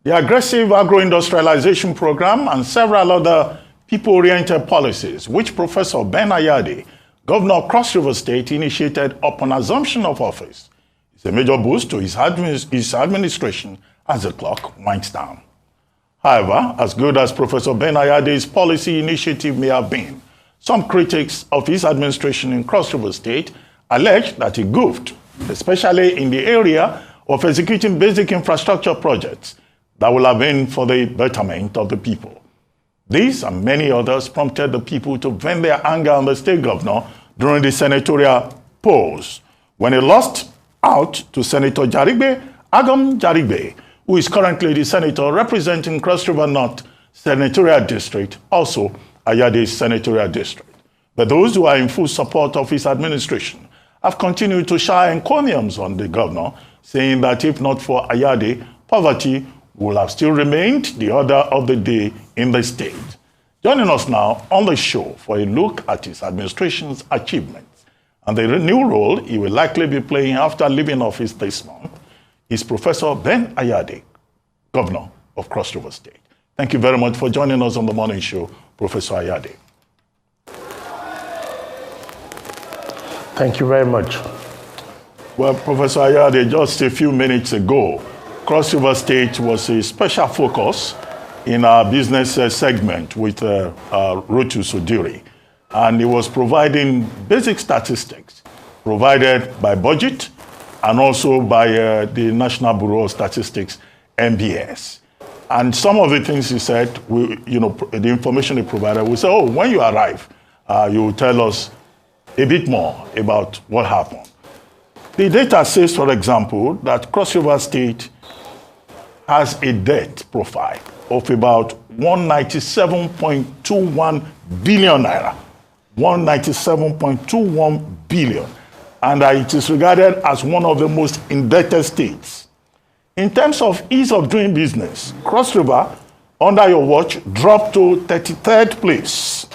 The aggressive agro-industrialization program and several other people-oriented policies, which Professor Ben Ayade, governor of Cross River State, initiated upon assumption of office, is a major boost to his administration as the clock winds down. However, as good as Professor Ben Ayade's policy initiative may have been, some critics of his administration in Cross River State allege that he goofed, especially in the area of executing basic infrastructure projects that will have been for the betterment of the people. These and many others prompted the people to vent their anger on the state governor during the senatorial polls, when he lost out to Senator Jarigbe Agam Jarigbe, who is currently the senator representing Cross River North Senatorial District, also Ayade's Senatorial District. But those who are in full support of his administration have continued to shower encomiums on the governor, saying that if not for Ayade, poverty will have still remained the order of the day in the state. Joining us now on the show for a look at his administration's achievements and the new role he will likely be playing after leaving office this month is Professor Ben Ayade, governor of Cross River State. Thank you very much for joining us on the morning show, Professor Ayade. Thank you very much. Well, Professor Ayade, just a few minutes ago, Cross River State was a special focus in our business segment with Rotu Sodiri. And it was providing basic statistics provided by budget and also by the National Bureau of Statistics, NBS. And some of the things he said, the information he provided, we said, oh, when you arrive, you will tell us a bit more about what happened. The data says, for example, that Cross River State has a debt profile of about 197.21 billion naira. 197.21 billion. And it is regarded as one of the most indebted states. In terms of ease of doing business, Cross River, under your watch, dropped to 33rd place.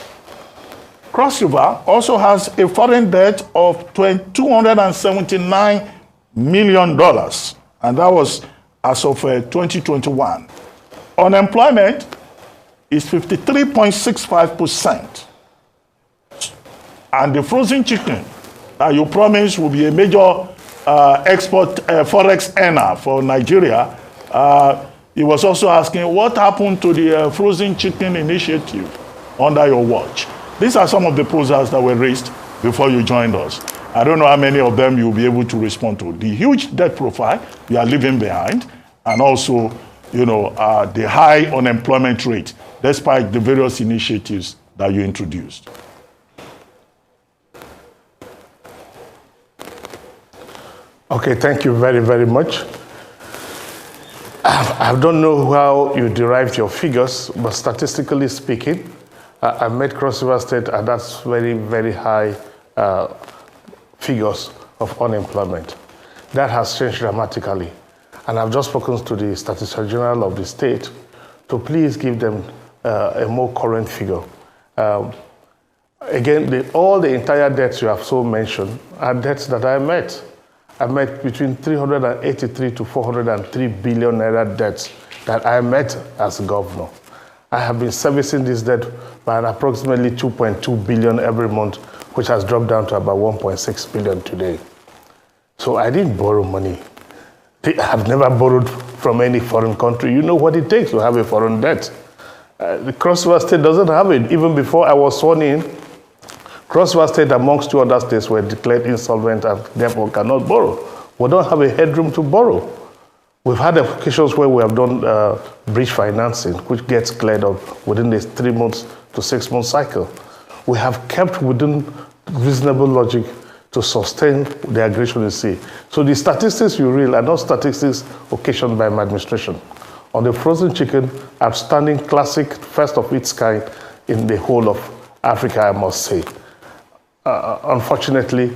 Cross River also has a foreign debt of $279 million, and that was as of 2021. Unemployment is 53.65%. And the frozen chicken that you promised will be a major export forex earner for Nigeria, he was also asking what happened to the frozen chicken initiative under your watch. These are some of the proposals that were raised before you joined us. I don't know how many of them you'll be able to respond to. The huge debt profile you are leaving behind, and also, the high unemployment rate, despite the various initiatives that you introduced. Okay, thank you very, very much. I don't know how you derived your figures, but statistically speaking, I met Cross River State, and that's very, very high figures of unemployment. That has changed dramatically. And I've just spoken to the Statistician General of the state to please give them a more current figure. Again, all the entire debts you have so mentioned are debts that I met. I met between 383 to 403 billion naira debts that I met as governor. I have been servicing this debt by approximately 2.2 billion every month, which has dropped down to about 1.6 billion today. So I didn't borrow money. I have never borrowed from any foreign country. You know what it takes to have a foreign debt. The Cross River State doesn't have it. Even before I was sworn in, Cross River State, amongst two other states, were declared insolvent and therefore cannot borrow. We don't have a headroom to borrow. We've had occasions where we have done bridge financing, which gets cleared up within a 3 months to 6 month cycle. We have kept within reasonable logic to sustain the aggression you see. So the statistics you read are not statistics occasioned by my administration. On the frozen chicken, outstanding classic, first of its kind in the whole of Africa, I must say. Unfortunately,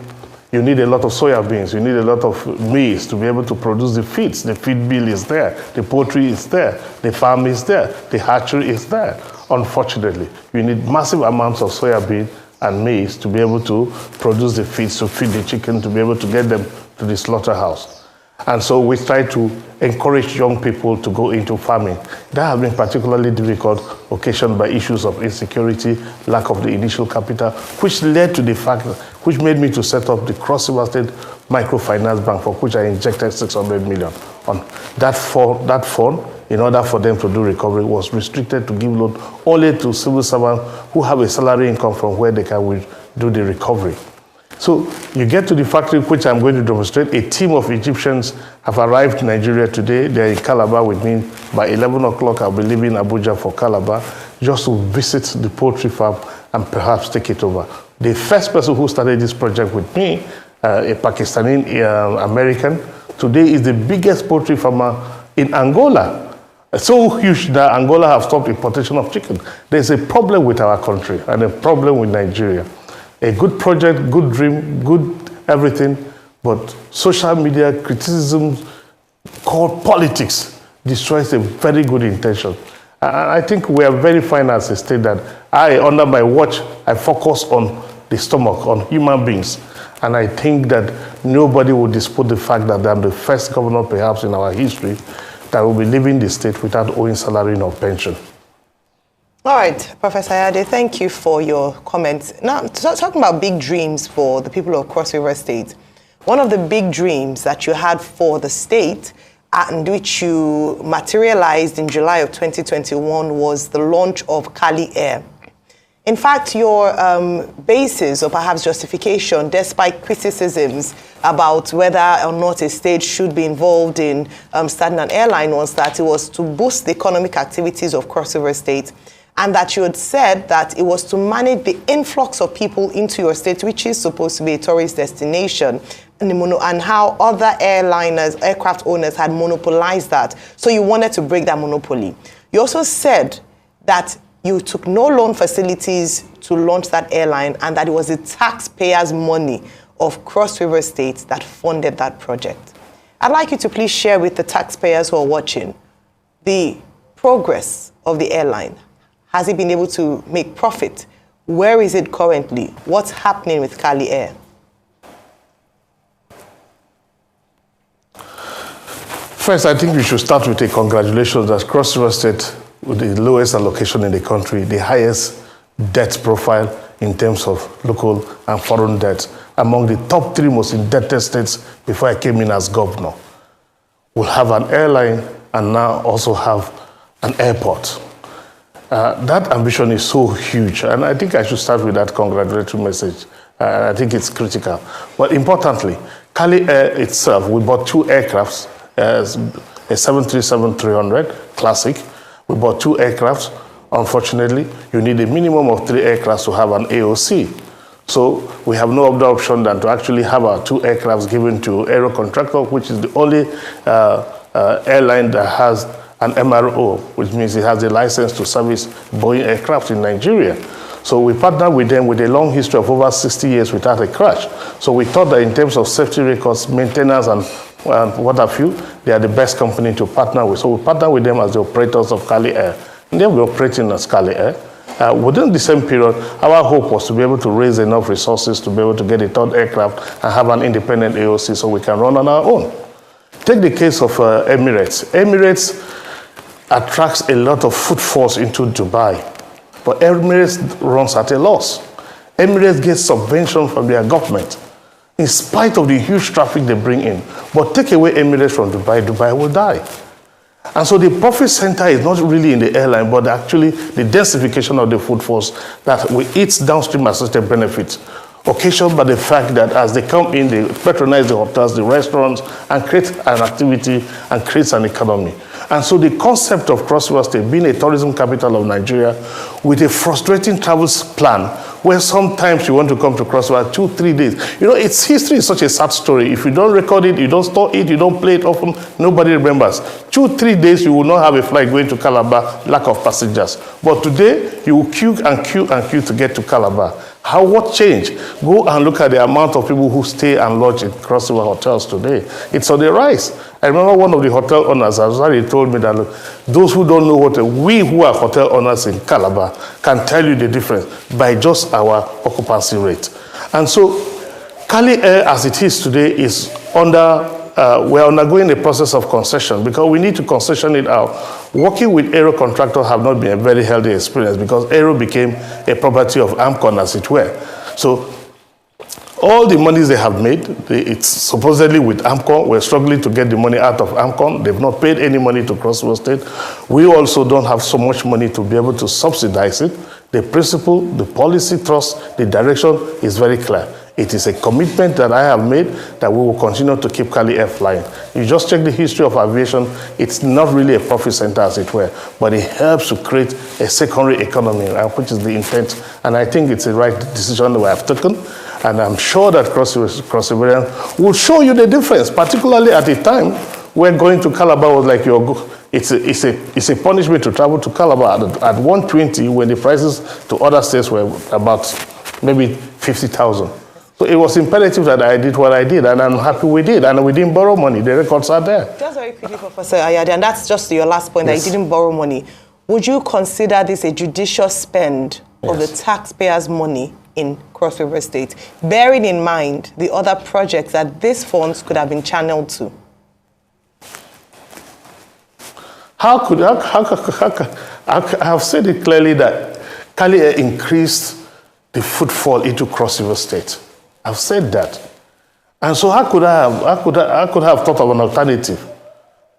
you need a lot of soya beans, you need a lot of maize to be able to produce the feeds. The feed bill is there, the poultry is there, the farm is there, the hatchery is there. Unfortunately, you need massive amounts of soya bean and maize to be able to produce the feeds to feed the chicken, to be able to get them to the slaughterhouse. And so we try to encourage young people to go into farming. That has been particularly difficult, occasioned by issues of insecurity, lack of the initial capital, which led to the fact, which made me to set up the Cross River State Microfinance Bank, for which I injected 600 million on. That fund, in order for them to do recovery, was restricted to give loan only to civil servants who have a salary income from where they can do the recovery. So you get to the factory, which I'm going to demonstrate. A team of Egyptians have arrived in Nigeria today. They're in Calabar with me. By 11 o'clock, I'll be leaving Abuja for Calabar just to visit the poultry farm and perhaps take it over. The first person who started this project with me, a Pakistani American, today is the biggest poultry farmer in Angola. So huge that Angola have stopped importation of chicken. There's a problem with our country and a problem with Nigeria. A good project, good dream, good everything, but social media criticism called politics destroys a very good intention. I think we are very fine as a state that under my watch, I focus on the stomach, on human beings. And I think that nobody will dispute the fact that I'm the first governor perhaps in our history that will be leaving the state without owing salary nor pension. All right, Professor Ayade, thank you for your comments. Now, talking about big dreams for the people of Cross River State, one of the big dreams that you had for the state and which you materialized in July of 2021 was the launch of Cali Air. In fact, your basis or perhaps justification, despite criticisms about whether or not a state should be involved in starting an airline, was that it was to boost the economic activities of Cross River State, and that you had said that it was to manage the influx of people into your state, which is supposed to be a tourist destination, and how other aircraft owners had monopolized that. So you wanted to break that monopoly. You also said that you took no loan facilities to launch that airline and that it was the taxpayers' money of Cross River State that funded that project. I'd like you to please share with the taxpayers who are watching the progress of the airline. Has it been able to make profit? Where is it currently? What's happening with Cali Air? First, I think we should start with a congratulations that Cross River State, with the lowest allocation in the country, the highest debt profile in terms of local and foreign debt, among the top 3 most indebted states before I came in as governor, will have an airline and now also have an airport. That ambition is so huge, and I think I should start with that congratulatory message. I think it's critical. But importantly, Cali Air itself, we bought 2 aircrafts, a 737-300 Classic. We bought 2 aircrafts. Unfortunately, you need a minimum of 3 aircrafts to have an AOC. So we have no other option than to actually have our 2 aircrafts given to Aero Contractor, which is the only airline that has an MRO, which means it has a license to service Boeing aircraft in Nigeria. So we partnered with them with a long history of over 60 years without a crash. So we thought that in terms of safety records, maintenance, and what have you, they are the best company to partner with. So we partnered with them as the operators of Cali Air. And they will be operating as Cali Air. Within the same period, our hope was to be able to raise enough resources to be able to get a 3rd aircraft and have an independent AOC so we can run on our own. Take the case of Emirates. Emirates attracts a lot of footfalls into Dubai, but Emirates runs at a loss. Emirates gets subvention from their government in spite of the huge traffic they bring in. But take away Emirates from Dubai, Dubai will die. And so the profit center is not really in the airline, but actually the densification of the footfalls that will eat downstream associated benefits, occasioned by the fact that as they come in, they patronize the hotels, the restaurants, and create an activity and create an economy. And so the concept of Cross River State being a tourism capital of Nigeria with a frustrating travels plan where sometimes you want to come to Cross River 2-3 days. You know, its history is such a sad story. If you don't record it, you don't store it, you don't play it often, nobody remembers. 2-3 days, you will not have a flight going to Calabar, lack of passengers. But today, you will queue and queue and queue to get to Calabar. What changed? Go and look at the amount of people who stay and lodge in Cross River hotels today. It's on the rise. I remember one of the hotel owners, Azari, told me that look, those who don't know we who are hotel owners in Calabar can tell you the difference by just our occupancy rate. And so Cali Air, as it is today, is under we're undergoing a process of concession because we need to concession it out. Working with aero contractors have not been a very healthy experience because aero became a property of AMCON, as it were. So all the monies they have made, it's supposedly with AMCON. We're struggling to get the money out of AMCON. They've not paid any money to Cross River State. We also don't have so much money to be able to subsidize it. The principle, the policy thrust, the direction is very clear. It is a commitment that I have made that we will continue to keep Cali Air flying. You just check the history of aviation, it's not really a profit center, as it were, but it helps to create a secondary economy, which is the intent. And I think it's the right decision that we have taken. And I'm sure that Cross River will show you the difference, particularly at a time when going to Calabar was like it's a punishment to travel to Calabar at 120 when the prices to other states were about maybe 50,000. So it was imperative that I did what I did, and I'm happy we did, and we didn't borrow money. The records are there. Just very quickly, Professor Ayade, and that's just your last point, yes, that you didn't borrow money. Would you consider this a judicious spend of the taxpayers' money in Cross River State, bearing in mind the other projects that these funds could have been channeled to? I have said it clearly that Cali Air increased the footfall into Cross River State. I've said that. And so how could I have thought of an alternative?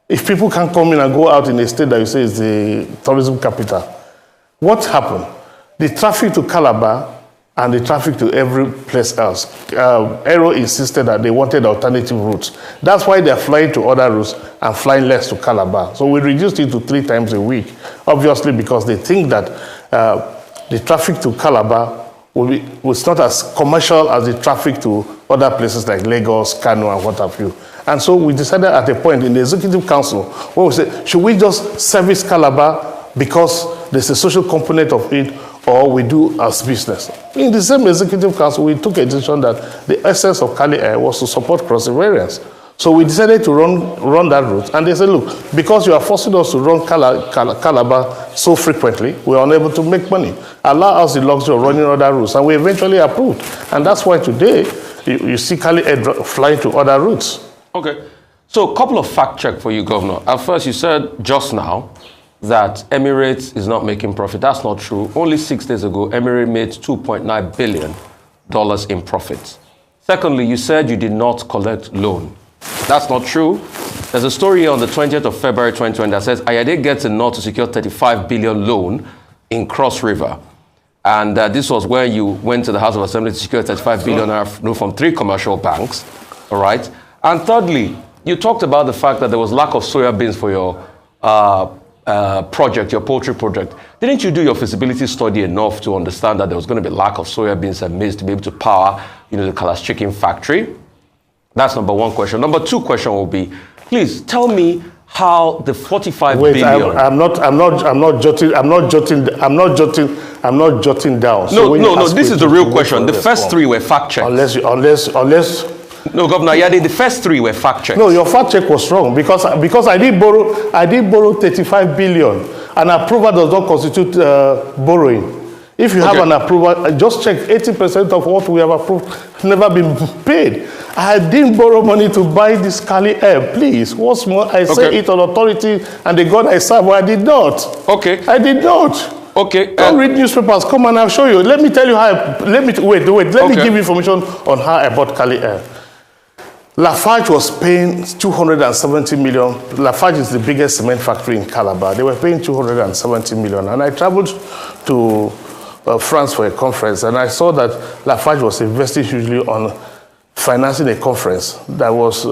If people can come in and go out in a state that you say is the tourism capital, what happened? The traffic to Calabar and the traffic to every place else. Aero insisted that they wanted alternative routes. That's why they're flying to other routes and flying less to Calabar. So we reduced it to 3 times a week, obviously because they think that the traffic to Calabar was not as commercial as the traffic to other places like Lagos, Kano, and what have you. And so we decided at a point in the Executive Council where we said, should we just service Calabar because there's a social component of it, or we do as business? In the same Executive Council, we took a decision that the essence of Cali Air was to support cross-riverians. So we decided to run that route. And they said, look, because you are forcing us to run Calabar so frequently, we are unable to make money. Allow us the luxury of running other routes. And we eventually approved. And that's why today, you see Cali Air flying to other routes. Okay. So a couple of fact check for you, Governor. At first, you said just now that Emirates is not making profit. That's not true. Only 6 days ago, Emirates made $2.9 billion in profits. Secondly, you said you did not collect loan. That's not true. There's a story here on the 20th of February 2020 that says Ayade gets a nod to secure 35 billion loan in Cross River. And this was where you went to the House of Assembly to secure 35 billion from 3 commercial banks. All right. And thirdly, you talked about the fact that there was lack of soya beans for your project, your poultry project. Didn't you do your feasibility study enough to understand that there was going to be lack of soya beans and maize to be able to power, the Kalas chicken factory? That's number 1 question. Number 2 question will be, please tell me how the 45 billion. I'm not jotting down. No. This is the real question. The first 3 were fact checked. Unless. No, Governor Ayade, the first 3 were fact checked. No, your fact check was wrong because I did borrow 35 billion, and approval does not constitute borrowing. If you have an approval, just check 80% of what we have approved never been paid. I didn't borrow money to buy this Cali Air, please. What's more, I say it on authority and the God I serve, but I did not. Okay. I did not. Okay. Don't read newspapers. Come and I'll show you. Let me tell you how. Let me give you information on how I bought Cali Air. Lafarge was paying 270 million. Lafarge is the biggest cement factory in Calabar. They were paying 270 million. And I traveled to France for a conference, and I saw that Lafarge was investing hugely on financing a conference that was,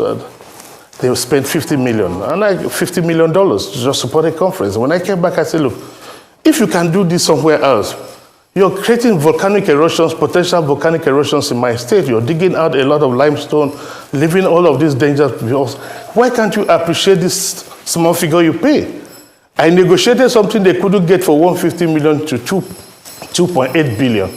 they spent $50 million, and $50 million to just support a conference. When I came back, I said, look, if you can do this somewhere else, you're creating volcanic erosions, potential volcanic erosions in my state. You're digging out a lot of limestone, leaving all of these dangers. Why can't you appreciate this small figure you pay? I negotiated something they couldn't get for $150 million to 2.8 billion.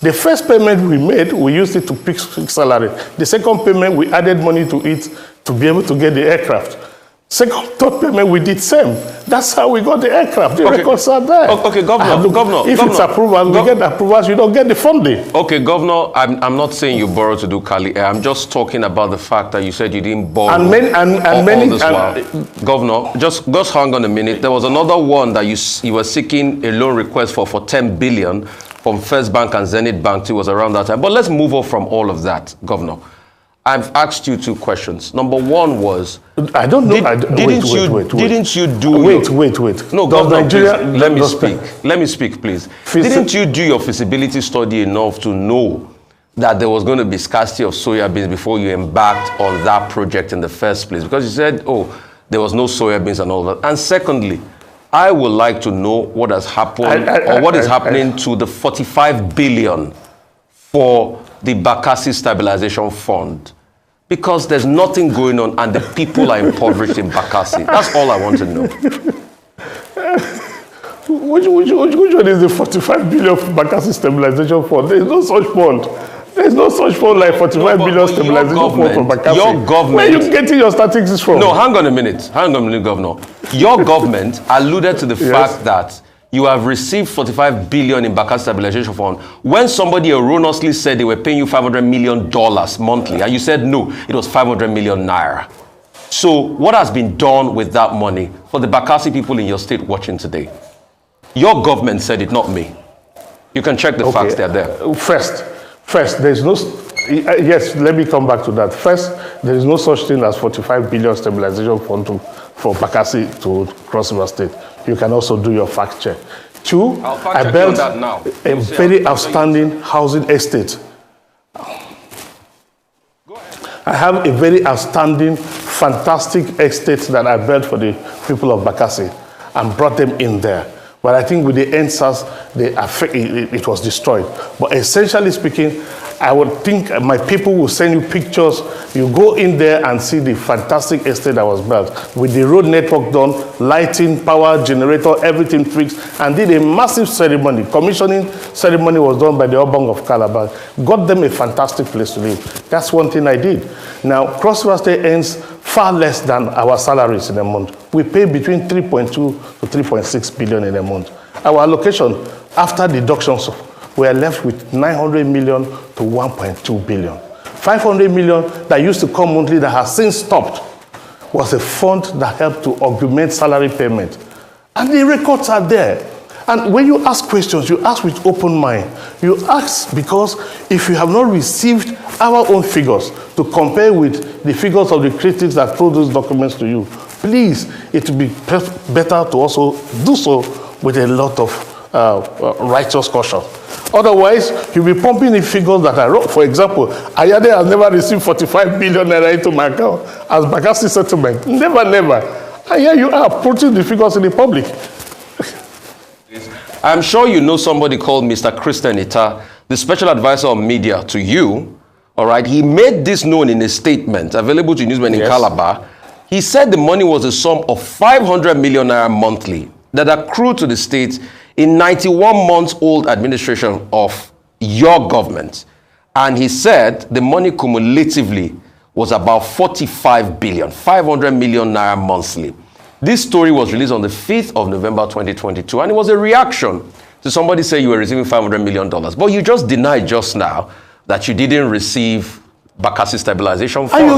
The first payment we made, we used it to fix salary. The second payment, we added money to it to be able to get the aircraft. Second, third payment, we did same. That's how we got the aircraft. The records are there. Okay, Governor. If it's approval, we get approvals, you don't get the funding. Okay, Governor, I'm not saying you borrowed to do Cali Air. I'm just talking about the fact that you said you didn't borrow. And many, Governor, just hang on a minute. There was another one that you were seeking a loan request for 10 billion from First Bank and Zenith Bank. It was around that time. But let's move on from all of that, Governor. I've asked you two questions. Number one was, I don't know. Didn't you do? Wait. No, Governor, please, let me speak. Let me speak, please. Didn't you do your feasibility study enough to know that there was going to be scarcity of soya beans before you embarked on that project in the first place? Because you said, oh, there was no soya beans and all that. And secondly, I would like to know what has happened what is happening to the 45 billion for the Bakassi Stabilization Fund, because there's nothing going on and the people are impoverished in Bakassi. That's all I want to know. Which one is the 45 billion Bakassi Stabilization Fund? There is no such fund. There's no such fund like 45 billion Stabilization Fund for Bakassi. Your government. Where are you getting your statistics from? No, hang on a minute, Governor. Your government alluded to the fact that you have received 45 billion in Bakassi Stabilization Fund when somebody erroneously said they were paying you $500 million monthly, and you said no, it was 500 million naira. So what has been done with that money for the Bakassi people in your state watching today? Your government said it, not me. You can check the facts, they're there. First, there's no, yes, let me come back to that. First, there is no such thing as 45 billion stabilization fund for Bakassi to Cross River State. You can also do your fact check. Two, I built a very outstanding housing estate. I have a very outstanding, fantastic estate that I built for the people of Bakassi and brought them in there. But I think with the NSAS, it was destroyed. But essentially speaking, I would think my people will send you pictures. You go in there and see the fantastic estate that was built with the road network done, lighting, power, generator, everything fixed, and did a massive ceremony. Commissioning ceremony was done by the Obong of Calabar. Got them a fantastic place to live. That's one thing I did. Now, Cross River State earns far less than our salaries in a month. We pay between 3.2 to 3.6 billion in a month. Our allocation after deductions, we are left with 900 million to 1.2 billion. 500 million that used to come monthly that has since stopped was a fund that helped to augment salary payment. And the records are there. And when you ask questions, you ask with open mind. You ask because if you have not received our own figures to compare with the figures of the critics that throw those documents to you, please, it would be better to also do so with a lot of righteous caution. Otherwise, you'll be pumping in figures that I wrote. For example, Ayade has never received 45 billion naira into my account as Bakassi settlement. Never. And here you are putting the figures in the public. I'm sure you know somebody called Mr. Christian Ita, the special advisor on media to you. All right, he made this known in a statement available to newsmen in Calabar. He said the money was a sum of 500 million naira monthly that accrued to the state in 91 months old administration of your government. And he said the money cumulatively was about 45 billion, 500 million naira monthly. This story was released on the 5th of November 2022, and it was a reaction to somebody saying you were receiving $500 million. But you just denied just now that you didn't receive Bakassi Stabilization Fund. And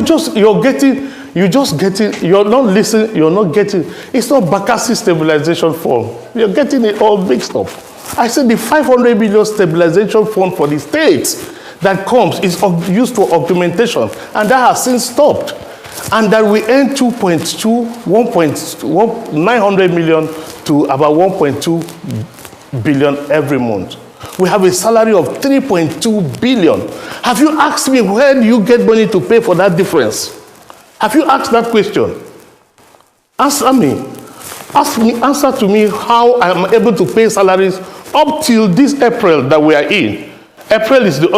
you're not listening, you're not getting, it's not Bakassi Stabilization Fund. You're getting it all mixed up. I said the 500 million stabilization fund for the states that comes is used for augmentation, and that has since stopped. And that we earn 900 million to about 1.2 billion every month. We have a salary of 3.2 billion. Have you asked me where do you get money to pay for that difference? Have you asked that question? Answer me. Answer to me how I am able to pay salaries up till this April that we are in. April is the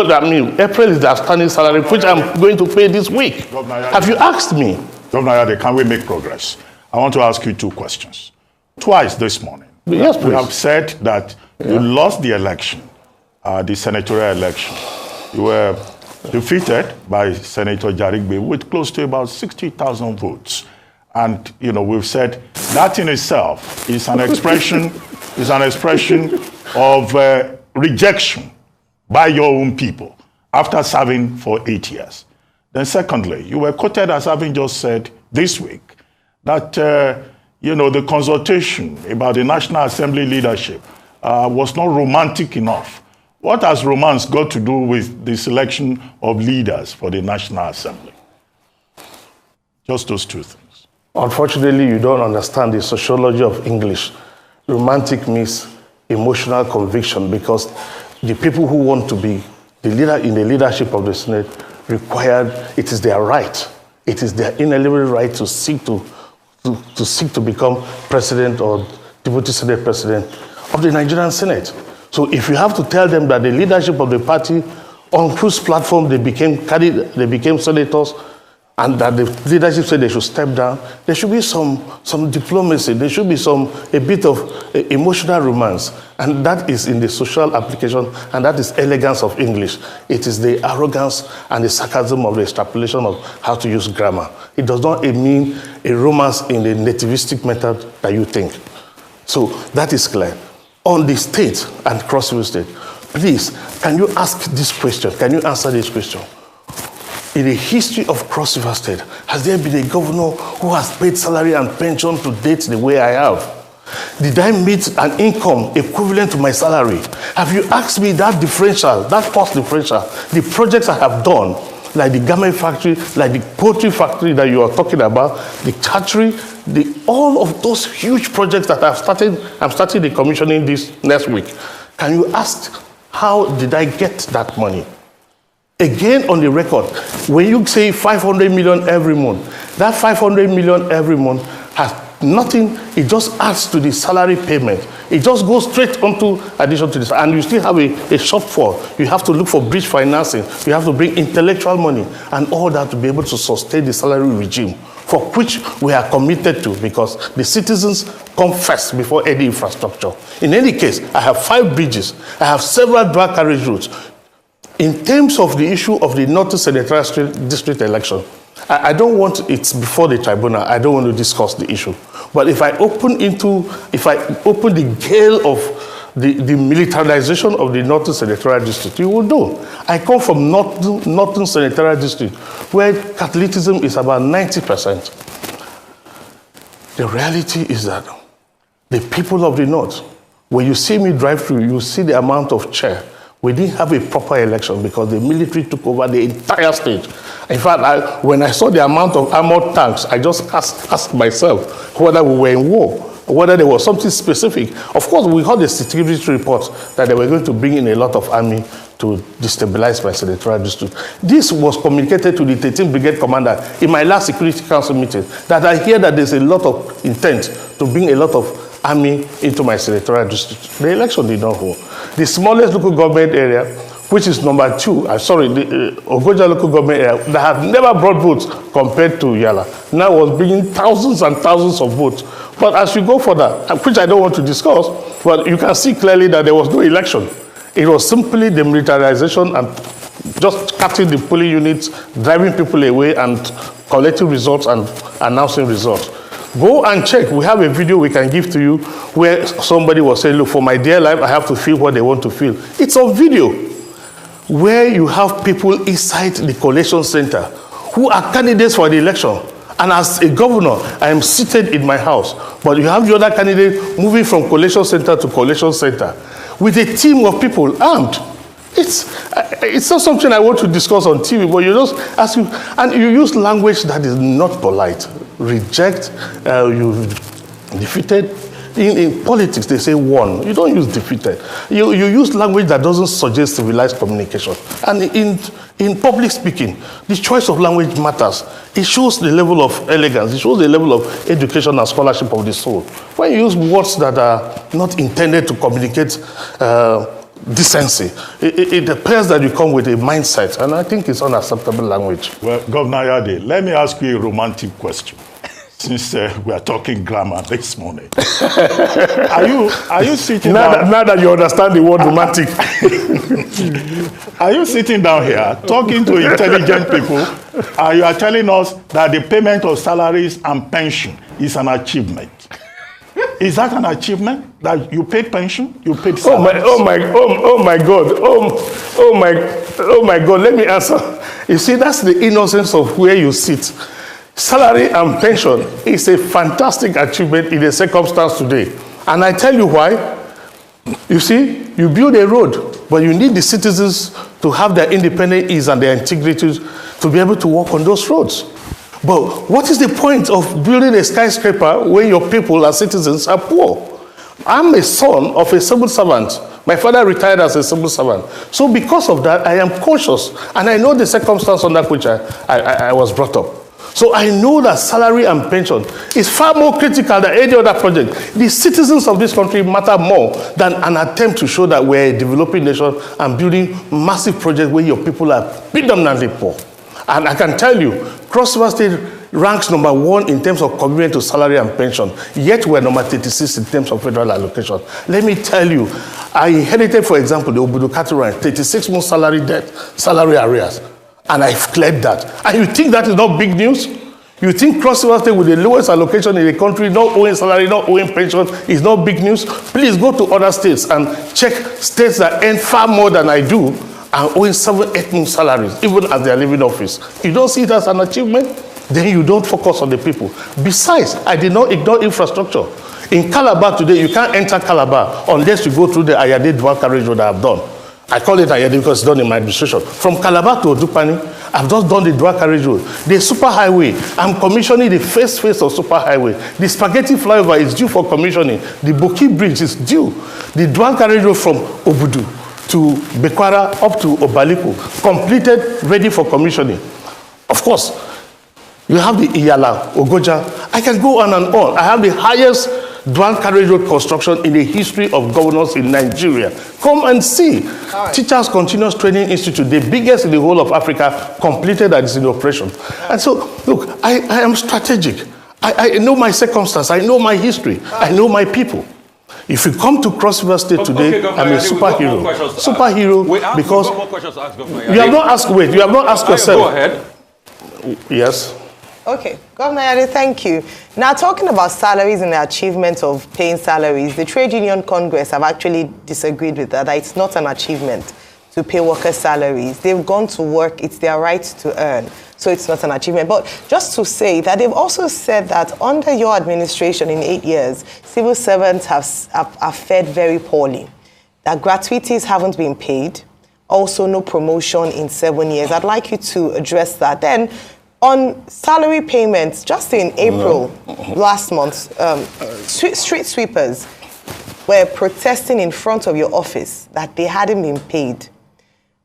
outstanding salary, which I'm going to pay this week. Have you asked me? Governor Ayade, can we make progress? I want to ask you two questions. Twice this morning, yes, we have said that you lost the election, the senatorial election. You were defeated by Senator Jarigbe with close to about 60,000 votes. And, we've said that in itself is an expression, of rejection by your own people after serving for 8 years. Then secondly, you were quoted as having just said this week that, the consultation about the National Assembly leadership was not romantic enough. What has romance got to do with the selection of leaders for the National Assembly? Just those two things. Unfortunately, you don't understand the sociology of English. Romantic means emotional conviction, because the people who want to be the leader in the leadership of the Senate it is their right. It is their inalienable right to seek to become president or deputy Senate president of the Nigerian Senate. So if you have to tell them that the leadership of the party on whose platform they became senators, and that the leadership said they should step down, there should be some diplomacy, there should be a bit of emotional romance. And that is in the social application, and that is elegance of English. It is the arrogance and the sarcasm of the extrapolation of how to use grammar. It does not mean a romance in the nativistic method that you think. So that is clear. On the state and Cross River State, please, can you ask this question? Can you answer this question? In the history of Cross River State, has there been a governor who has paid salary and pension to date the way I have? Did I meet an income equivalent to my salary? Have you asked me that differential, that cost differential, the projects I have done, like the garment factory, like the poultry factory that you are talking about, the hatchery, all of those huge projects that I'm starting the commissioning this next week. Can you ask, how did I get that money? Again, on the record, when you say 500 million every month, that 500 million every month has nothing, it just adds to the salary payment. It just goes straight onto addition to this. And you still have a shortfall. You have to look for bridge financing. You have to bring intellectual money and all that to be able to sustain the salary regime, for which we are committed to, because the citizens come first before any infrastructure. In any case, I have 5 bridges. I have several drag carriage routes. In terms of the issue of the Northern Senatorial District election, I don't want it before the tribunal. I don't want to discuss the issue. But if I open the gale of the militarization of the Northern Senatorial District, you will know. I come from Northern Senatorial District, where Catholicism is about 90%. The reality is that the people of the North, when you see me drive through, you see the amount of chair. We didn't have a proper election because the military took over the entire stage. In fact, when I saw the amount of armored tanks, I just asked myself whether we were in war, whether there was something specific. Of course, we heard the security reports that they were going to bring in a lot of army to destabilize my senatorial district. This was communicated to the 13th Brigade Commander in my last Security Council meeting, that I hear that there's a lot of intent to bring a lot of army into my senatorial district. The election did not hold. The smallest local government area, which is number 2, the Ogoja local government area, that had never brought votes compared to Yala, now was bringing thousands and thousands of votes. But as you go further, which I don't want to discuss, but you can see clearly that there was no election. It was simply the militarization and just cutting the polling units, driving people away and collecting results and announcing results. Go and check. We have a video we can give to you where somebody was saying, look, for my dear life, I have to feel what they want to feel. It's on video, where you have people inside the collation center who are candidates for the election. And as a governor, I am seated in my house. But you have the other candidate moving from collation center to collation center with a team of people armed. It's not something I want to discuss on TV, but you just ask you, and you use language that is not polite. Reject, you defeated. In politics, they say won. You don't use defeated. You use language that doesn't suggest civilized communication. And in public speaking, the choice of language matters. It shows the level of elegance. It shows the level of education and scholarship of the soul. When you use words that are not intended to communicate decency, it appears that you come with a mindset, and I think it's unacceptable language. Well, Governor Ayade, let me ask you a romantic question. Since we are talking grammar this morning, are you sitting down? Now that you understand the word romantic, are you sitting down here talking to intelligent people You are telling us that the payment of salaries and pension is an achievement. Is that an achievement? That you paid pension, you paid salaries? Oh my God. Oh my God. Let me answer. You see, that's the innocence of where you sit. Salary and pension is a fantastic achievement in the circumstance today. And I tell you why. You see, you build a road, but you need the citizens to have their independent ease and their integrity to be able to walk on those roads. But what is the point of building a skyscraper when your people and citizens are poor? I'm a son of a civil servant. My father retired as a civil servant. So because of that, I am cautious. And I know the circumstance under which I was brought up. So I know that salary and pension is far more critical than any other project. The citizens of this country matter more than an attempt to show that we're a developing nation and building massive projects where your people are predominantly poor. And I can tell you, Cross River State ranks number 1 in terms of commitment to salary and pension, yet we're number 36 in terms of federal allocation. Let me tell you, I inherited, for example, the Obudu Cattle Ranch, 36 months salary arrears. And I've cleared that. And you think that is not big news? You think Cross River State with the lowest allocation in the country, not owing salary, not owing pension, is not big news? Please go to other states and check states that earn far more than I do and owing 7-8 months salaries, even as they are leaving office. You don't see it as an achievement? Then you don't focus on the people. Besides, I did not ignore infrastructure. In Calabar today, you can't enter Calabar unless you go through the Ayade dual carriage road I have done. I call it Ayade because it's done in my administration. From Calabar to Odupani, I've just done the dual carriage road. The super highway, I'm commissioning the first phase of super highway. The spaghetti flyover is due for commissioning. The Boki bridge is due. The dual carriage road from Obudu to Bekwara up to Obaliko, completed, ready for commissioning. Of course, you have the Iyala, Ogoja. I can go on and on. I have the highest dual carriage road construction in the history of governors in Nigeria. Come and see. Right. Teachers Continuous Training Institute, the biggest in the whole of Africa, completed and is in operation. Right. And so, look, I am strategic. I know my circumstance. I know my history. Right. I know my people. If you come to Cross River State today, okay, I'm a superhero. Superhero because you have not asked. Wait, you have not asked yourself. Go ahead. Yes. Okay, Governor Ayade, thank you. Now, talking about salaries and the achievement of paying salaries, the Trade Union Congress have actually disagreed with that it's not an achievement to pay workers' salaries. They've gone to work, it's their right to earn, so it's not an achievement. But just to say that they've also said that under your administration in 8 years, civil servants have fared very poorly, that gratuities haven't been paid, also no promotion in 7 years. I'd like you to address that. Then, on salary payments, just in April last month, street sweepers were protesting in front of your office that they hadn't been paid.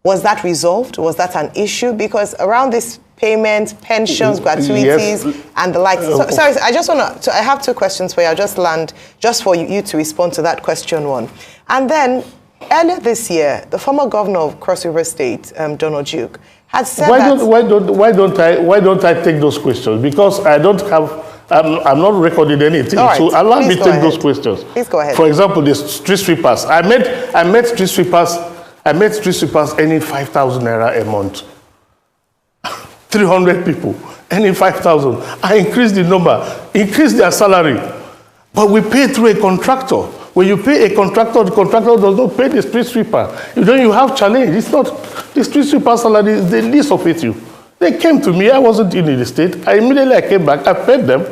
Was that resolved? Was that an issue? Because around this payment, pensions, gratuities, yes, and the like. Sorry, I just want to, I have 2 questions for you. I'll just land just for you to respond to that question 1. And then, earlier this year, the former governor of Cross River State, Donald Duke, had said why don't I take those questions? Because I don't have, I'm not recording anything. Right. So allow me to take those questions. Please go ahead. For example, the street sweepers. I met street sweepers earning 5,000 naira a month. 300 people earning 5,000. I increased the number, increased their salary, but we pay through a contractor. When you pay a contractor, the contractor does not pay the street sweeper. You have challenge. It's not the street sweeper salary is the least of it. They came to me. I wasn't in the state. I came back. I paid them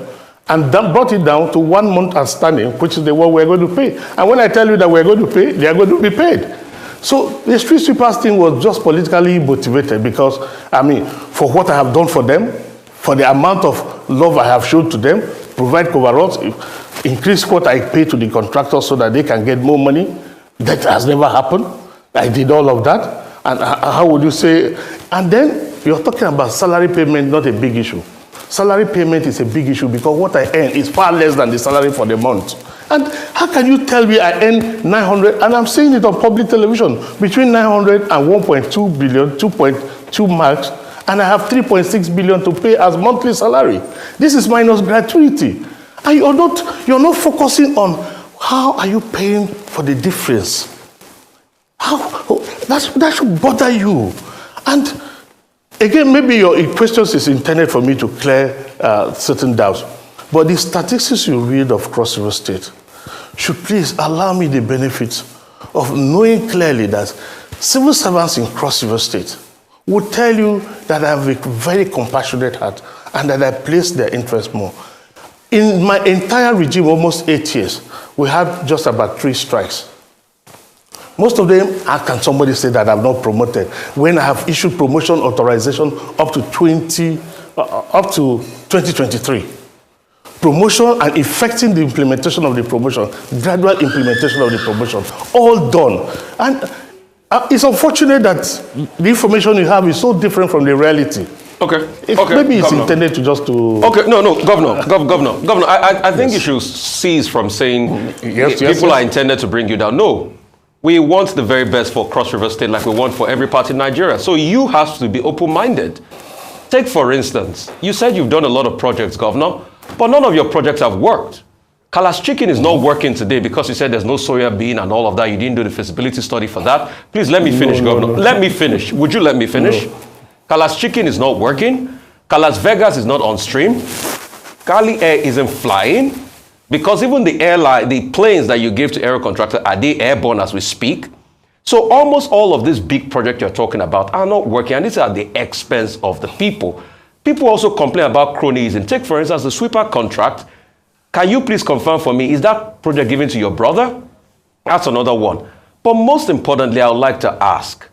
and brought it down to 1 month outstanding, which is the one we're going to pay. And when I tell you that we're going to pay, they are going to be paid. So the street sweepers thing was just politically motivated because, I mean, for what I have done for them, for the amount of love I have shown to them, provide coveralls, increase what I pay to the contractors so that they can get more money. That has never happened. I did all of that. And how would you say? And then you're talking about salary payment, not a big issue. Salary payment is a big issue because what I earn is far less than the salary for the month. And how can you tell me I earn 900, and I'm saying it on public television, between 900 and 1.2 billion, 2.2 marks, and I have 3.6 billion to pay as monthly salary. This is minus gratuity. And you're not focusing on how are you paying for the difference. That should bother you. And Again, maybe your questions is intended for me to clear certain doubts. But the statistics you read of Cross River State should please allow me the benefit of knowing clearly that civil servants in Cross River State would tell you that I have a very compassionate heart and that I place their interest more. In my entire regime, almost 8 years, we had just about 3 strikes. Most of them, how can somebody say that I'm not promoted when I have issued promotion authorization up to 2023? Promotion and effecting the implementation of the promotion, gradual implementation of the promotion, all done. And it's unfortunate that the information you have is so different from the reality. Okay. Maybe it's Governor. intended to just to... Okay, no, Governor, I think you should cease from saying people are intended to bring you down. No, we want the very best for Cross River State like we want for every part in Nigeria. So you have to be open-minded. Take, for instance, you said you've done a lot of projects, Governor, but none of your projects have worked. Kalas Chicken is not working today because you said there's no soya bean and all of that. You didn't do the feasibility study for that. Please let me finish, Governor. Let me finish. Would you let me finish? No. Kalas Chicken is not working. Kalas Vegas is not on stream. Cali Air isn't flying because even the planes that you gave to aero contractor, are they airborne as we speak? So almost all of these big projects you're talking about are not working, and these are at the expense of the people. People also complain about cronyism. Take, for instance, the sweeper contract. Can you please confirm for me, is that project given to your brother? That's another one. But most importantly, I would like to ask,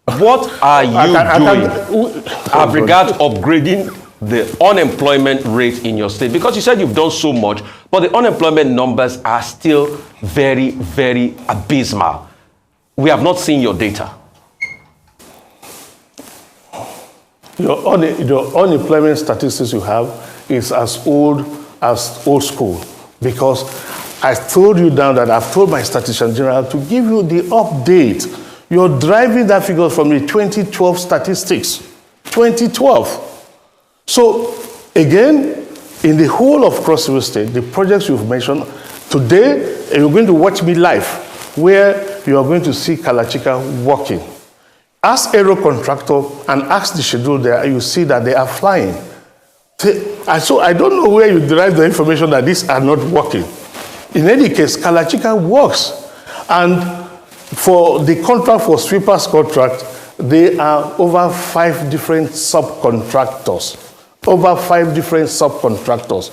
what are you doing as regards upgrading the unemployment rate in your state? Because you said you've done so much, but the unemployment numbers are still very, very abysmal. We have not seen your data. Your unemployment statistics you have is as old school, because I told you now that I've told my statistician general to give you the update. You're driving that figure from the 2012 statistics. 2012. So, again, in the whole of Cross River State, the projects you've mentioned, today, you're going to watch me live, where you are going to see Kalachika working. Ask aero contractor and ask the schedule there, you see that they are flying. So I don't know where you derive the information that these are not working. In any case, Kalachika works. And for the contract for sweepers contract, there are over 5 different subcontractors. Over 5 different subcontractors.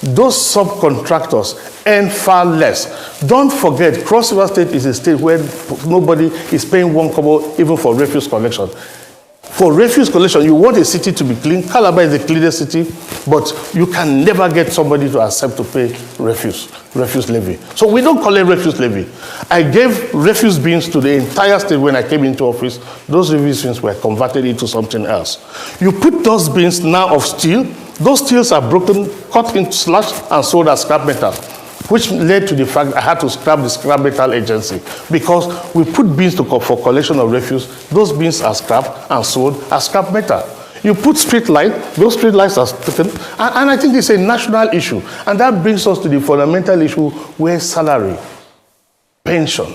Those subcontractors earn far less. Don't forget, Cross River State is a state where nobody is paying 1 kobo even for refuse collection. For refuse collection, you want a city to be clean. Calabar is the cleanest city, but you can never get somebody to accept to pay refuse levy. So we don't call it refuse levy. I gave refuse bins to the entire state when I came into office. Those refuse bins were converted into something else. You put those bins now of steel. Those steels are broken, cut into slash, and sold as scrap metal, which led to the fact I had to scrap the scrap metal agency because we put bins for collection of refuse. Those bins are scrapped and sold as scrap metal. You put street light, those street lights are taken, and I think it's a national issue. And that brings us to the fundamental issue where salary, pension,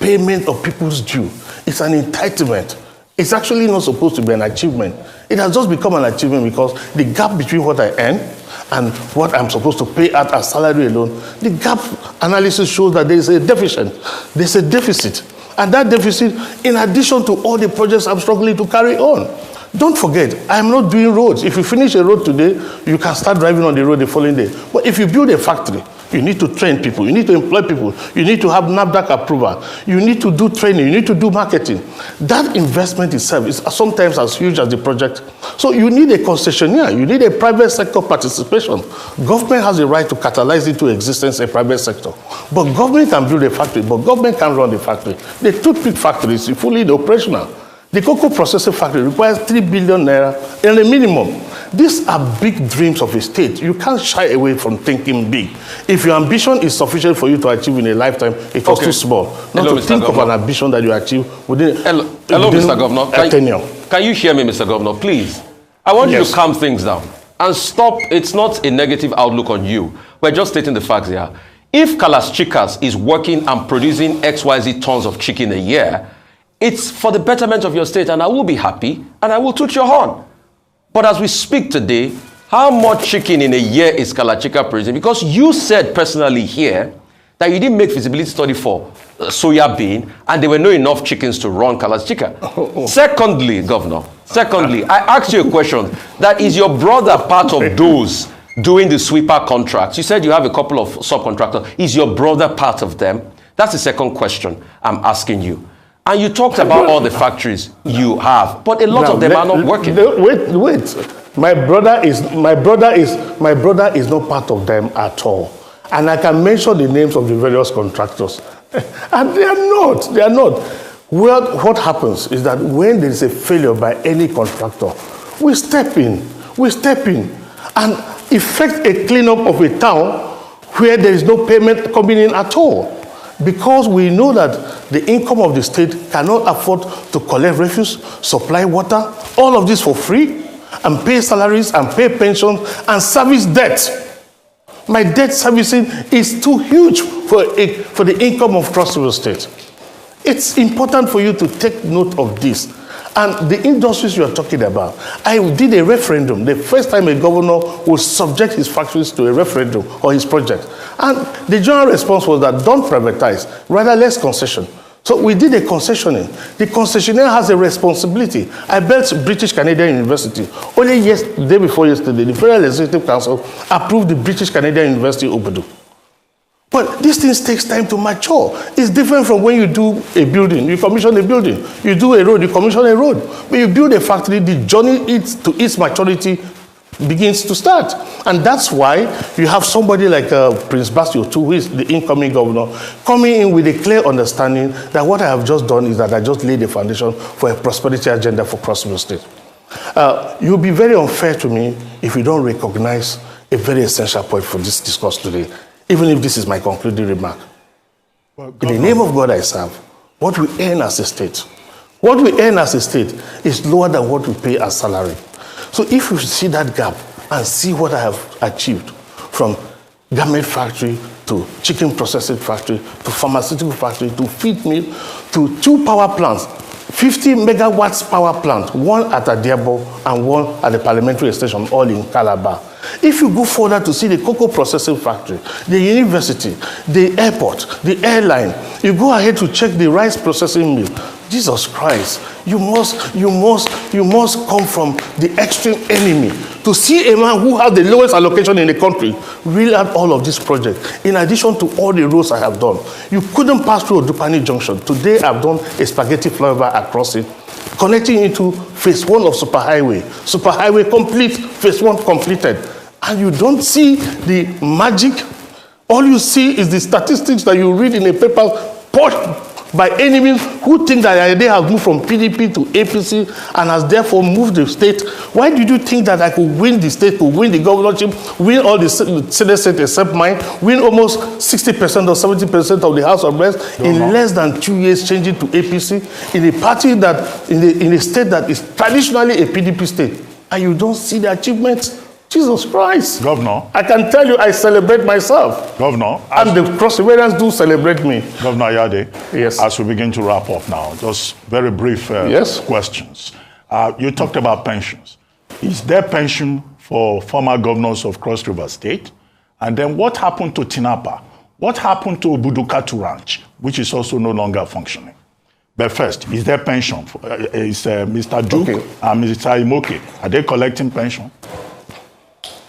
payment of people's due, it's an entitlement. It's actually not supposed to be an achievement. It has just become an achievement because the gap between what I earn and what I'm supposed to pay out as salary alone, the gap analysis shows that there is a deficit. There's a deficit. And that deficit, in addition to all the projects I'm struggling to carry on. Don't forget, I'm not doing roads. If you finish a road today, you can start driving on the road the following day. But if you build a factory, you need to train people, you need to employ people, you need to have NAFDAC approval, you need to do training, you need to do marketing. That investment itself is sometimes as huge as the project. So you need a concessionaire, you need a private sector participation. Government has the right to catalyze into existence a private sector. But government can build a factory, but government can run the factory. The toothpick factory is fully operational. The cocoa processing factory requires 3 billion naira in a minimum. These are big dreams of a state. You can't shy away from thinking big. If your ambition is sufficient for you to achieve in a lifetime, it was too small. Not to think of an ambition that you achieve within Hello, Mr. Governor. Can you hear me, Mr. Governor, please? I want you to calm things down and stop. It's not a negative outlook on you. We're just stating the facts here. If Kalas Chikas is working and producing XYZ tons of chicken a year, it's for the betterment of your state, and I will be happy, and I will toot your horn. But as we speak today, how much chicken in a year is Kalachika producing? Because you said personally here that you didn't make feasibility study for soya bean, and there were not enough chickens to run Kalachika. Secondly, Governor, I asked you a question. That is your brother part of those doing the sweeper contracts? You said you have a couple of subcontractors. Is your brother part of them? That's the second question I'm asking you. And you talked about all the factories you have, but a lot of them are not working. Wait. My brother is not part of them at all. And I can mention the names of the various contractors. And they are not. Well, what happens is that when there is a failure by any contractor, we step in and effect a cleanup of a town where there is no payment coming in at all. Because we know that the income of the state cannot afford to collect refuse, supply water, all of this for free, and pay salaries and pay pensions and service debt. My debt servicing is too huge for the income of Cross River State. It's important for you to take note of this. And the industries you are talking about, I did a referendum, the first time a governor would subject his factories to a referendum or his project. And the general response was that don't privatize, rather less concession. So we did a concessioning. The concessionaire has a responsibility. I built British Canadian University. Only the day before yesterday, the Federal Executive Council approved the British Canadian University Obudu. But these things takes time to mature. It's different from when you do a building. You commission a building. You do a road, you commission a road. When you build a factory, the journey to its maturity begins to start. And that's why you have somebody like Prince Basio too, who is the incoming governor, coming in with a clear understanding that what I have just done is that I just laid the foundation for a prosperity agenda for Cross River State. You'll be very unfair to me if you don't recognize a very essential point for this discourse today, even if this is my concluding remark. Well, in the name of God I serve, what we earn as a state is lower than what we pay as salary. So if you see that gap and see what I have achieved from garment factory to chicken processing factory to pharmaceutical factory to feed mill to 2 power plants, 50 megawatts power plant, one at Adiabo and one at the parliamentary station, all in Calabar. If you go further to see the cocoa processing factory, the university, the airport, the airline, you go ahead to check the rice processing mill. Jesus Christ, you must come from the extreme enemy to see a man who has the lowest allocation in the country reel out all of this project. In addition to all the roads I have done, you couldn't pass through Odupani Junction. Today I've done a spaghetti flyover across it, connecting into phase 1 of superhighway. Superhighway complete, phase 1 completed. And you don't see the magic. All you see is the statistics that you read in a paper pushed by enemies who think that Ayade has moved from PDP to APC and has therefore moved the state. Why did you think that I could win the state, could win the governorship, win all the Senate seats except mine, win almost 60% or 70% of the House of Reps in less than 2 years, changing to APC in a party that, in a state that is traditionally a PDP state? And you don't see the achievements? Jesus Christ. Governor. I can tell you I celebrate myself. Governor. And the Cross Riverians do celebrate me. Governor Ayade. Yes. As we begin to wrap up now, just very brief questions. You talked about pensions. Is there pension for former governors of Cross River State? And then what happened to Tinapa? What happened to Obudukatu Ranch, which is also no longer functioning? But first, is there pension? Is Mr. Duke and Mr. Imoke, are they collecting pension?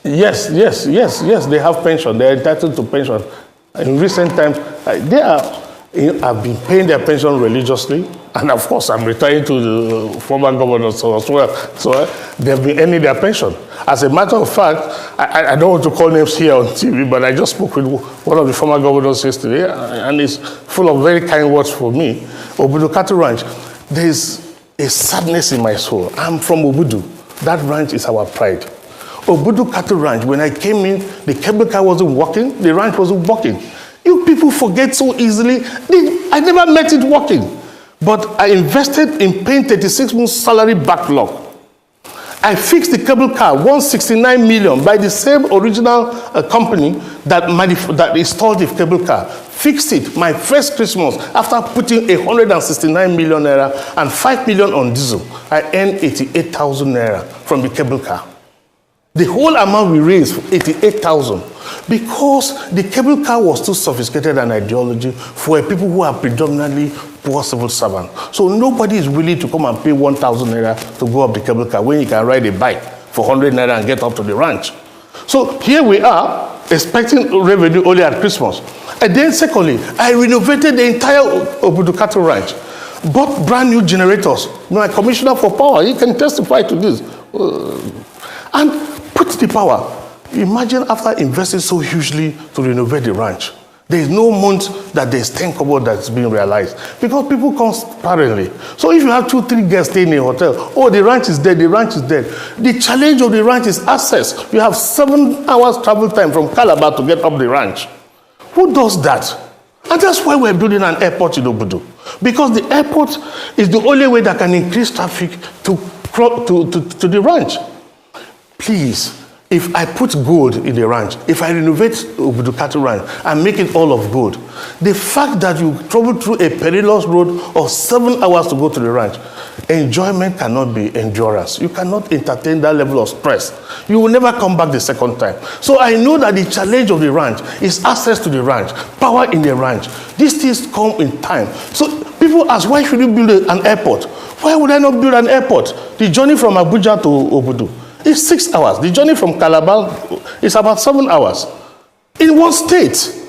Yes, they have pension. They're entitled to pension. In recent times, I've been paying their pension religiously. And of course, I'm retiring to the former governors as well. So they've been earning their pension. As a matter of fact, I don't want to call names here on TV, but I just spoke with one of the former governors yesterday, and he's full of very kind words for me. Obudukatu Ranch, there's a sadness in my soul. I'm from Obudu. That ranch is our pride. Obudukatu Ranch, when I came in, the cable car wasn't working, the ranch wasn't working. You people forget so easily. I never met it working. But I invested in paying 36 months salary backlog. I fixed the cable car, 169 million, by the same original company that installed the cable car. fixed it my first Christmas after putting 169 million naira and 5 million on diesel. I earned 88,000 naira from the cable car. The whole amount we raised, 88,000, because the cable car was too sophisticated an ideology for people who are predominantly poor civil servants. So nobody is willing to come and pay 1,000 naira to go up the cable car when you can ride a bike for 100 naira and get up to the ranch. So here we are, expecting revenue only at Christmas. And then secondly, I renovated the entire Obudu cattle ranch, bought brand new generators. My commissioner for power, he can testify to this. And put the power. Imagine after investing so hugely to renovate the ranch, there is no month that there's 10 kobo that's being realized because people come sparingly. So if you have 2-3 guests staying in a hotel, oh, the ranch is dead, the ranch is dead. The challenge of the ranch is access. You have 7 hours travel time from Calabar to get up the ranch. Who does that? And that's why we're building an airport in Obudu. Because the airport is the only way that can increase traffic to the ranch. Please, if I put gold in the ranch, if I renovate Obudu cattle ranch and make it all of gold, the fact that you travel through a perilous road of 7 hours to go to the ranch, enjoyment cannot be endurance. You cannot entertain that level of stress. You will never come back the second time. So I know that the challenge of the ranch is access to the ranch, power in the ranch. These things come in time. So people ask, why should you build an airport? Why would I not build an airport? The journey from Abuja to Obudu is 6 hours. The journey from Calabar is about 7 hours in one state.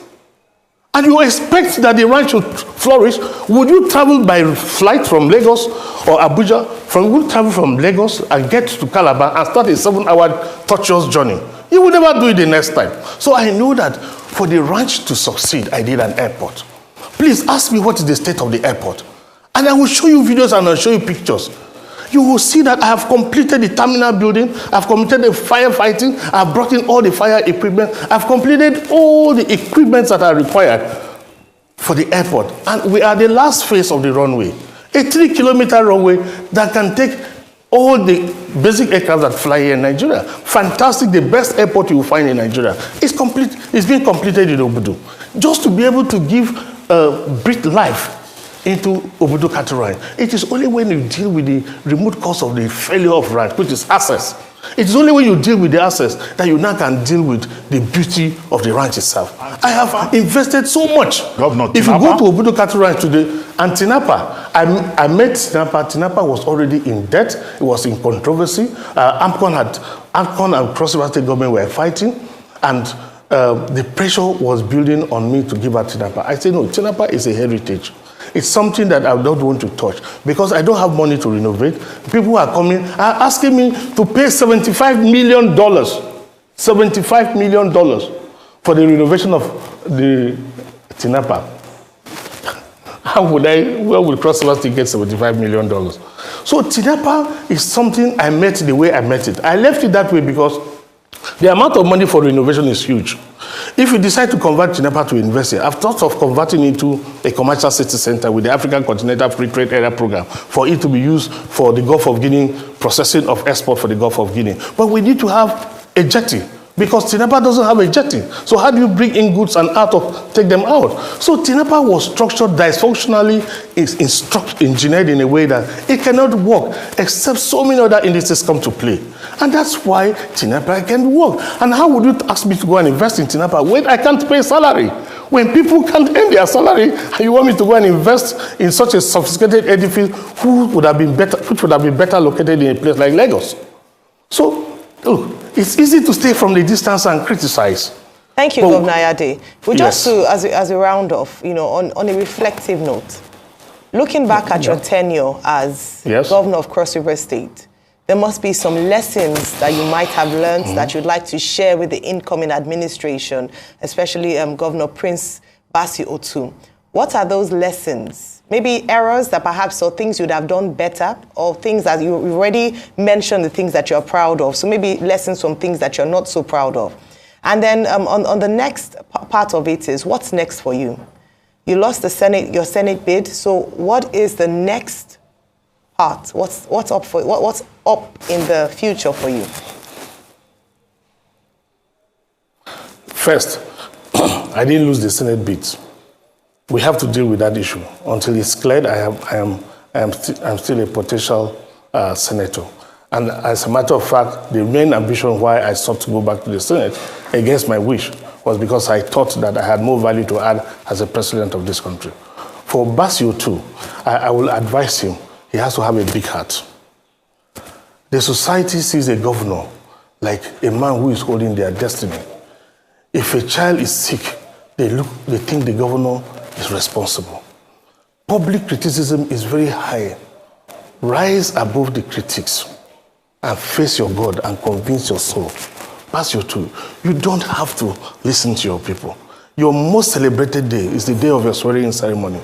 And you expect that the ranch should flourish. Would you travel by flight from Lagos or Abuja? Would you travel from Lagos and get to Calabar and start a 7-hour tortuous journey? You will never do it the next time. So I know that for the ranch to succeed, I need an airport. Please ask me what is the state of the airport. And I will show you videos and I'll show you pictures. You will see that I have completed the terminal building, I've completed the firefighting, I've brought in all the fire equipment, I've completed all the equipments that are required for the airport. And we are the last phase of the runway. A 3-kilometer runway that can take all the basic aircraft that fly here in Nigeria. Fantastic, the best airport you will find in Nigeria. It's being completed in Obudu. Just to be able to give breathe life into Obudu cattle ranch. It is only when you deal with the remote cause of the failure of ranch, which is access. It is only when you deal with the access that you now can deal with the beauty of the ranch itself. I have invested so much. Governor, if you go to Obudu cattle ranch today, and Tinapa, I met Tinapa. Tinapa was already in debt. It was in controversy. AMCON and Cross River State government were fighting, and the pressure was building on me to give her Tinapa. I said, no, Tinapa is a heritage. It's something that I don't want to touch because I don't have money to renovate. People are coming, are asking me to pay $75 million. $75 million for the renovation of the Tinapa. Where would Cross River State get $75 million? So Tinapa is something I met the way I met it. I left it that way because the amount of money for renovation is huge. If you decide to convert Tinapa to university, I've thought of converting it into a commercial city center with the African Continental Free Trade Area Program for it to be used for the Gulf of Guinea, processing of export for the Gulf of Guinea. But we need to have a jetty because Tinapa doesn't have a jetty. So how do you bring in goods and take them out? So Tinapa was structured dysfunctionally, engineered in a way that it cannot work except so many other indices come to play. And that's why Tinapa can work. And how would you ask me to go and invest in Tinapa when I can't pay salary? When people can't earn their salary, you want me to go and invest in such a sophisticated edifice which would have been better located in a place like Lagos? So, look, it's easy to stay from the distance and criticize. Thank you, Governor Ayade. Well, just to, as a round off, on a reflective note, looking back at your tenure as Governor of Cross River State, there must be some lessons that you might have learned that you'd like to share with the incoming administration, especially Governor Prince Basi Otu. What are those lessons? Maybe errors that perhaps or things you'd have done better, or things that you already mentioned, the things that you're proud of. So maybe lessons from things that you're not so proud of. And then on the next part of it is, what's next for you? You lost your Senate bid. So what is the next part? What's up in the future for you? First, I didn't lose the Senate bid. we have to deal with that issue. Until it's cleared, I'm still a potential senator. And as a matter of fact, the main ambition why I sought to go back to the Senate against my wish was because I thought that I had more value to add as a president of this country. For Basio too, I will advise him, he has to have a big heart. The society sees a governor like a man who is holding their destiny. If a child is sick, they think the governor is responsible. Public criticism is very high. Rise above the critics and face your God and convince your soul. Basio too, you don't have to listen to your people. Your most celebrated day is the day of your swearing-in ceremony.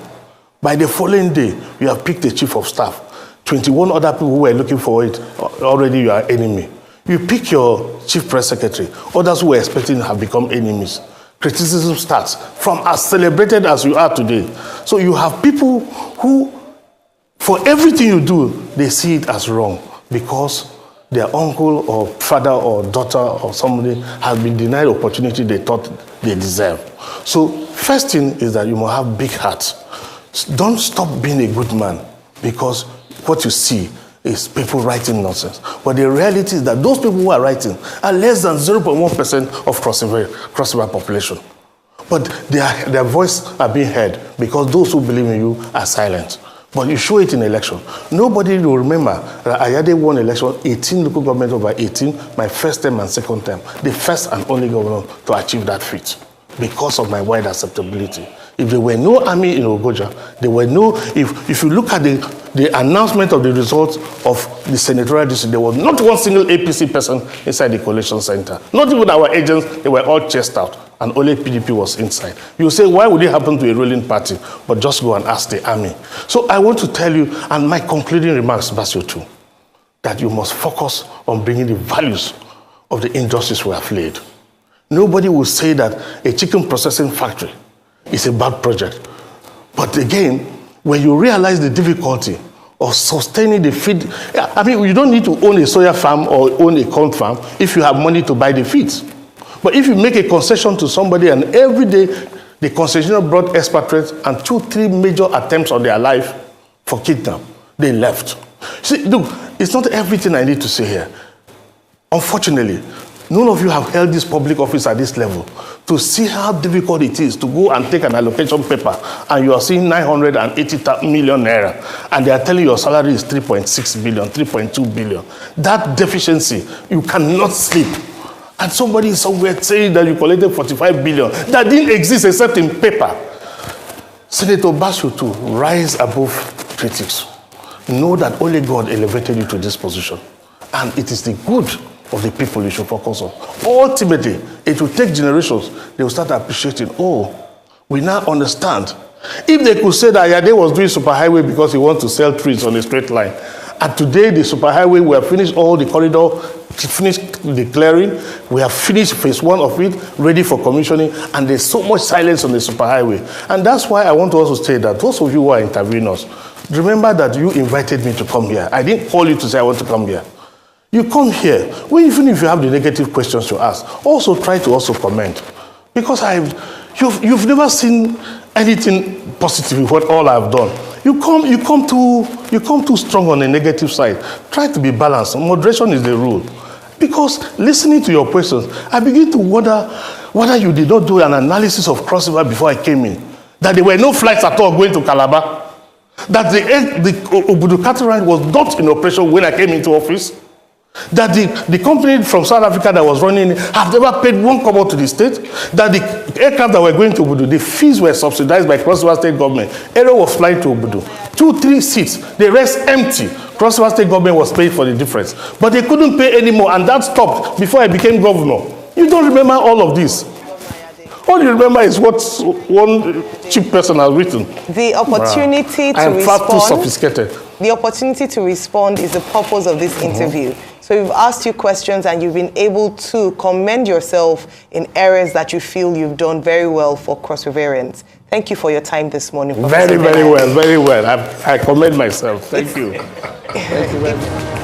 By the following day, you have picked a chief of staff. 21 other people who were looking for it, already you are enemy. You pick your chief press secretary. Others who were expecting have become enemies. Criticism starts from as celebrated as you are today. So you have people who, for everything you do, they see it as wrong because their uncle or father or daughter or somebody has been denied opportunity they thought they deserve. So first thing is that you must have big heart. Don't stop being a good man because what you see is people writing nonsense. But the reality is that those people who are writing are less than 0.1% of Cross-River population. But their voice are being heard because those who believe in you are silent. But you show it in election. Nobody will remember that Ayade won election 18 local government over 18, my first term and second term. The first and only governor to achieve that feat because of my wide acceptability. If there were no army in Ogoja, there were no, if you look at the announcement of the results of the senatorial district, there was not one single APC person inside the collation center. Not even our agents, they were all chased out, and only PDP was inside. You say, why would it happen to a ruling party? But just go and ask the army. So I want to tell you, and my concluding remarks, Basio too, that you must focus on bringing the values of the industries we have laid. Nobody will say that a chicken processing factory is a bad project. But again, when you realize the difficulty of sustaining the feed, I mean, you don't need to own a soya farm or own a corn farm if you have money to buy the feeds. But if you make a concession to somebody and every day the concessionaire brought expatriates and 2-3 major attempts on their life for kidnap, they left. See, look, it's not everything I need to say here. Unfortunately, none of you have held this public office at this level to see how difficult it is to go and take an allocation paper and you are seeing 980 million naira and they are telling you your salary is 3.6 billion, 3.2 billion. That deficiency, you cannot sleep. And somebody is somewhere saying that you collected 45 billion. That didn't exist except in paper. Senator Basio too, rise above critics. Know that only God elevated you to this position. And it is the good of the people you should focus on. Ultimately, it will take generations. They will start appreciating, oh, we now understand. If they could say that Ayade was doing superhighway because he wants to sell trees on a straight line, and today the superhighway, we have finished all the corridor, finished the clearing, we have finished phase 1 of it, ready for commissioning, and there's so much silence on the superhighway. And that's why I want to also say that those of you who are interviewing us, remember that you invited me to come here. I didn't call you to say I want to come here. You come here, well, even if you have the negative questions to ask, also try to also comment. Because you've never seen anything positive in what all I've done. You come too strong on the negative side. Try to be balanced. Moderation is the rule. Because listening to your questions, I begin to wonder whether you did not do an analysis of Cross-River before I came in. That there were no flights at all going to Calabar. That the Obudu cattle ranch was not in operation when I came into office. That the company from South Africa that was running have never paid 1 kobo to the state. That the aircraft that were going to Obudu, the fees were subsidized by Cross-River State government. Aero was flying to Obudu. 2-3 seats, the rest empty. Cross-River State government was paying for the difference. But they couldn't pay anymore, and that stopped before I became governor. You don't remember all of this. All you remember is what one cheap person has written. The opportunity to respond. I am far too sophisticated. The opportunity to respond is the purpose of this interview. So we've asked you questions and you've been able to commend yourself in areas that you feel you've done very well for Cross-Riverians. Thank you for your time this morning. Very, very well, very well. I commend myself. Thank you. Thank you very much.